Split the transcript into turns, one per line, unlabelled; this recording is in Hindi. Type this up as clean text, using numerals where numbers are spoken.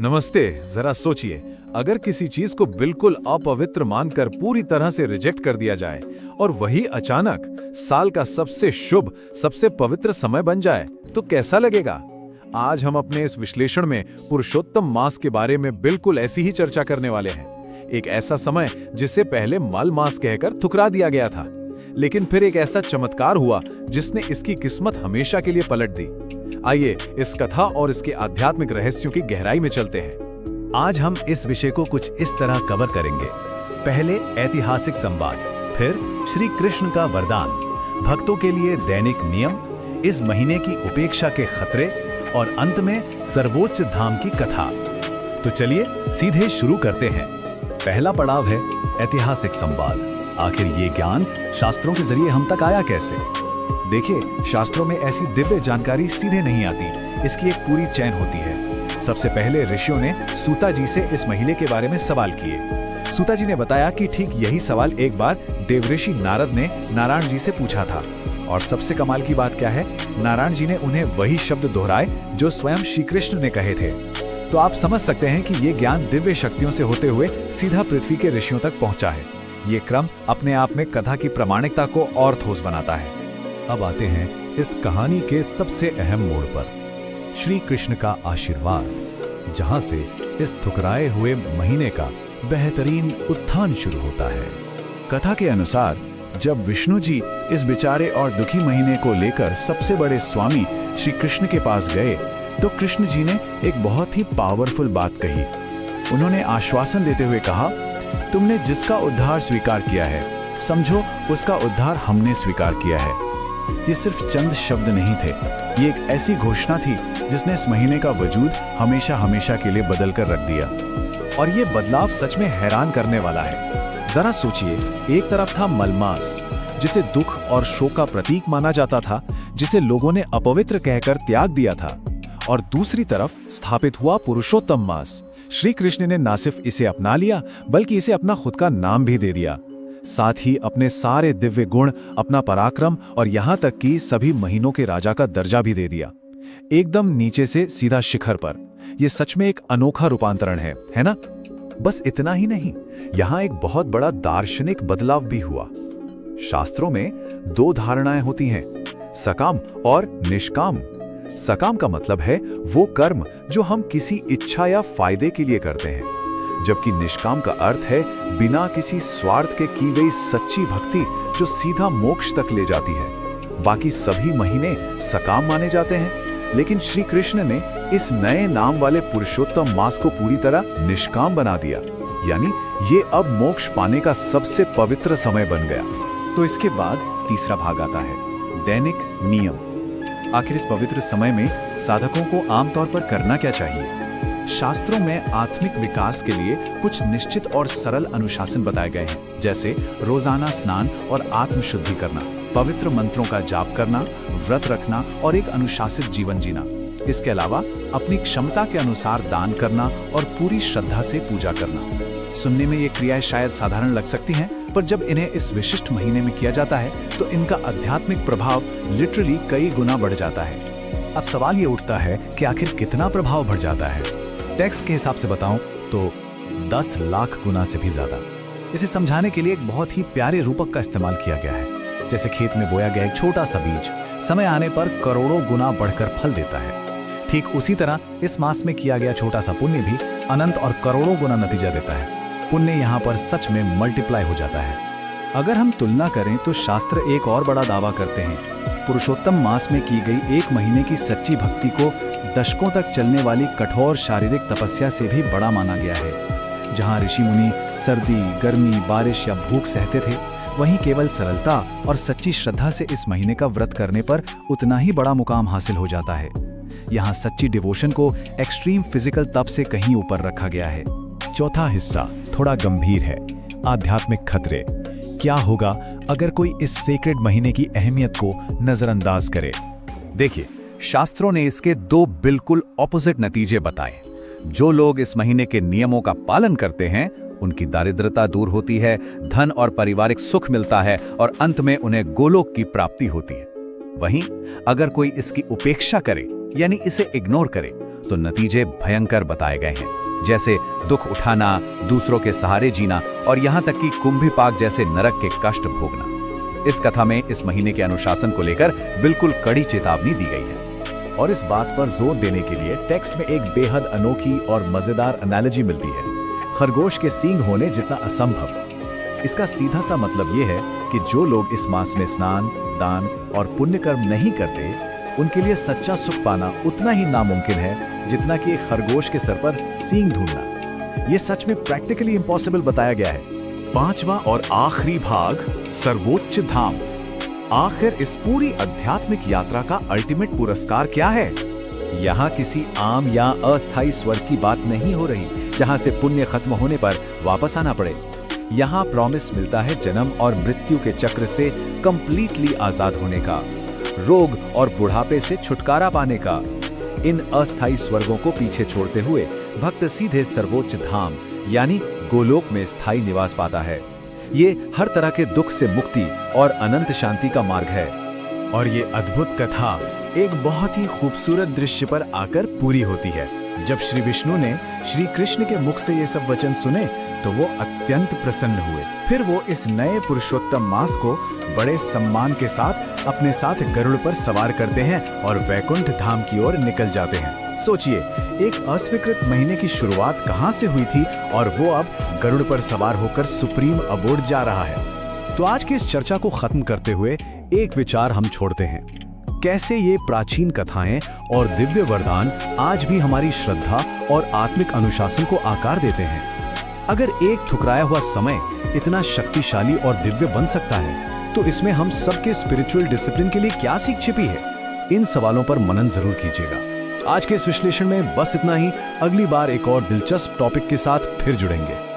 नमस्ते। जरा सोचिए, अगर किसी चीज को बिल्कुल अपवित्र मानकर पूरी तरह से रिजेक्ट कर दिया जाए और वही अचानक साल का सबसे शुभ, सबसे पवित्र समय बन जाए, तो कैसा लगेगा? आज हम अपने इस विश्लेषण में पुरुषोत्तम मास के बारे में बिल्कुल ऐसी ही चर्चा करने वाले हैं। एक ऐसा समय जिसे पहले मल मास कहकर ठुकरा दिया गया था, लेकिन फिर एक ऐसा चमत्कार हुआ जिसने इसकी किस्मत हमेशा के लिए पलट दी। आइए इस कथा और इसके आध्यात्मिक रहस्यों की गहराई में चलते हैं।
आज हम इस विषय को कुछ इस तरह कवर करेंगे। पहले ऐतिहासिक संवाद, फिर श्री कृष्ण का वरदान, भक्तों के लिए दैनिक नियम, इस महीने की उपेक्षा के खतरे और अंत में सर्वोच्च धाम की कथा। तो चलिए सीधे शुरू करते हैं। पहला पड़ाव है ऐतिहासिक संवाद। आखिर ये ज्ञान शास्त्रों के जरिए हम तक आया कैसे? देखिए, शास्त्रों में ऐसी दिव्य जानकारी सीधे नहीं आती, इसकी एक पूरी चेन होती है। सबसे पहले ऋषियों ने सूता जी से इस महीने के बारे में सवाल किए। सूता जी ने बताया कि ठीक यही सवाल एक बार देवऋषि नारद ने नारायण जी से पूछा था। और सबसे कमाल की बात क्या है, नारायण जी ने उन्हें वही शब्द दोहराए जो स्वयं श्री कृष्ण ने कहे थे। तो आप समझ सकते हैं कि ये ज्ञान दिव्य शक्तियों से होते हुए सीधा पृथ्वी के ऋषियों तक पहुंचा है। ये क्रम अपने आप में कथा की प्रामाणिकता को और ठोस बनाता है। अब आते हैं इस कहानी के सबसे अहम मोड़ पर, श्री कृष्ण का आशीर्वाद, जहां से इस ठुकराए हुए महीने का बेहतरीन उत्थान शुरू होता है। कथा के अनुसार जब विष्णु जी इस बेचारे और दुखी महीने को लेकर सबसे बड़े स्वामी श्री कृष्ण के पास गए, तो कृष्ण जी ने एक बहुत ही पावरफुल बात कही। उन्होंने आश्वासन देते हुए कहा, तुमने जिसका उद्धार स्वीकार किया है, समझो उसका उद्धार हमने स्वीकार किया है। ये सिर्फ चंद शब्द नहीं थे, ये एक ऐसी घोषणा थी जिसने इस महीने का वजूद हमेशा हमेशा के लिए बदल कर रख दिया। और ये बदलाव सच में हैरान करने वाला है। जरा सोचिए, एक तरफ था मलमास, जिसे दुख और शोक का प्रतीक माना जाता था, जिसे लोगों ने अपवित्र कहकर त्याग दिया था, और दूसरी तरफ स्थापित हुआ पुरुषोत्तम मास। श्री कृष्ण ने न सिर्फ इसे अपना लिया, बल्कि इसे अपना खुद का नाम भी दे दिया। साथ ही अपने सारे दिव्य गुण, अपना पराक्रम और यहाँ तक कि सभी महीनों के राजा का दर्जा भी दे दिया। एकदम नीचे से सीधा शिखर पर। यह सच में एक अनोखा रूपांतरण है ना? बस इतना ही नहीं, यहाँ एक बहुत बड़ा दार्शनिक बदलाव भी हुआ। शास्त्रों में दो धारणाएं होती हैं, सकाम और निष्काम। सकाम का मतलब है वो कर्म जो हम किसी इच्छा या फायदे के लिए करते हैं, जबकि निष्काम का अर्थ है बिना किसी स्वार्थ के की गई सच्ची भक्ति जो सीधा मोक्ष तक ले जाती है। बाकी सभी महीने सकाम माने जाते हैं, लेकिन श्री कृष्ण ने इस नए नाम वाले पुरुषोत्तम मास को पूरी तरह निष्काम बना दिया। यानी ये अब मोक्ष पाने का सबसे पवित्र समय बन गया। तो इसके बाद तीसरा भाग आता है, दैनिक नियम। आखिर इस पवित्र समय में साधकों को आमतौर पर करना क्या चाहिए? शास्त्रों में आत्मिक विकास के लिए कुछ निश्चित और सरल अनुशासन बताए गए हैं, जैसे रोजाना स्नान और आत्मशुद्धि करना, पवित्र मंत्रों का जाप करना, व्रत रखना और एक अनुशासित जीवन जीना। इसके अलावा अपनी क्षमता के अनुसार दान करना और पूरी श्रद्धा से पूजा करना। सुनने में ये क्रियाएं शायद साधारण लग सकती हैं, पर जब इन्हें इस विशिष्ट महीने में किया जाता है तो इनका आध्यात्मिक प्रभाव लिटरली कई गुना बढ़ जाता है। अब सवाल ये उठता है कि आखिर कितना प्रभाव बढ़ जाता है? टेक्स्ट के हिसाब से बताऊं तो 10 लाख गुना से भी ज्यादा। इसे समझाने के लिए एक बहुत ही प्यारे रूपक का इस्तेमाल किया गया है। जैसे खेत में बोया गया एक छोटा सा बीज समय आने पर करोड़ों गुना बढ़कर फल देता है, ठीक उसी तरह इस मास में किया गया छोटा सा पुण्य भी अनंत और करोड़ों गुना नतीजा देता है। पुण्य यहाँ पर सच में मल्टीप्लाई हो जाता है। अगर हम तुलना करें तो शास्त्र एक और बड़ा दावा करते हैं। पुरुषोत्तम मास में की गई एक महीने की सच्ची भक्ति को दशकों तक चलने वाली कठोर शारीरिक तपस्या से भी बड़ा माना गया है। जहाँ ऋषि मुनि सर्दी, गर्मी, बारिश या भूख सहते थे, वहीं केवल सरलता और सच्ची श्रद्धा से इस महीने का व्रत करने पर उतना ही बड़ा मुकाम हासिल हो जाता है। यहाँ सच्ची डिवोशन को एक्सट्रीम फिजिकल तप से कहीं ऊपर रखा गया है। चौथा हिस्सा थोड़ा गंभीर है, आध्यात्मिक खतरे। क्या होगा अगर कोई इस सेक्रेड महीने की अहमियत को नजरअंदाज करे? देखिए, शास्त्रों ने इसके दो बिल्कुल ऑपोजिट नतीजे बताए। जो लोग इस महीने के नियमों का पालन करते हैं, उनकी दारिद्रता दूर होती है, धन और पारिवारिक सुख मिलता है और अंत में उन्हें गोलोक की प्राप्ति होती है। वहीं अगर कोई इसकी उपेक्षा करे, यानी इसे इग्नोर करे, तो नतीजे भयंकर बताए गए हैं, जैसे दुख उठाना, दूसरों के सहारे जीना और यहाँ तक कि कुंभिपाक जैसे नरक के कष्ट भोगना। इस कथा में इस महीने के अनुशासन को लेकर बिल्कुल कड़ी चेतावनी दी गई है।
और इस बात पर जोर देने के लिए टेक्स्ट में एक बेहद अनोखी और मजेदार एनालॉजी मिलती है, खरगोश के सींग होने जितना असंभव। इसका सीधा सा मतलब ये है कि जो लोग इस मास में स्नान, दान और पुण्य कर्म नहीं करते, उनके लिए सच्चा सुख पाना उतना ही नामुमकिन है जितना कि एक खरगोश के सर पर सींग ढूंढना। ये सच में प्रैक्टिकली इम्पॉसिबल बताया गया है।
5वां और आखिरी भाग, सर्वोच्च धाम। आखिर इस पूरी आध्यात्मिक यात्रा का अल्टीमेट पुरस्कार क्या है?
यहाँ किसी आम या अस्थायी स्वर्ग की बात नहीं हो रही जहाँ से पुण्य खत्म होने पर वापस आना पड़े। यहाँ प्रॉमिस मिलता है जन्म और मृत्यु के चक्र से कंप्लीटली आजाद होने का, रोग और बुढ़ापे से छुटकारा पाने का। इन अस्थायी स्वर्गों को पीछे छोड़ते हुए भक्त सीधे सर्वोच्च धाम यानी गोलोक में स्थायी निवास पाता है। ये हर तरह के दुख से मुक्ति और अनंत शांति का मार्ग है।
और ये अद्भुत कथा एक बहुत ही खूबसूरत दृश्य पर आकर पूरी होती है। जब श्री विष्णु ने श्री कृष्ण के मुख से ये सब वचन सुने तो वो अत्यंत प्रसन्न हुए। फिर वो इस नए पुरुषोत्तम मास को बड़े सम्मान के साथ अपने साथ गरुड़ पर सवार करते हैं और वैकुंठ धाम की ओर निकल जाते हैं। सोचिए, एक अस्वीकृत महीने की शुरुआत कहाँ से हुई थी और वो अब गरुड़ पर सवार होकर सुप्रीम अबोर्ड जा रहा है। तो आज की इस चर्चा को खत्म करते हुए एक विचार हम छोड़ते हैं। कैसे ये प्राचीन कथाएं और दिव्य वरदान आज भी हमारी श्रद्धा और आत्मिक अनुशासन को आकार देते हैं। अगर एक ठुकराया हुआ समय इतना शक्तिशाली और दिव्य बन सकता है, तो इसमें हम सबके स्पिरिचुअल डिसिप्लिन के लिए क्या सीख छिपी है? इन सवालों पर मनन जरूर कीजिएगा। आज के इस विश्लेषण में बस इतना ही। अगली बार एक और दिलचस्प टॉपिक के साथ फिर जुड़ेंगे।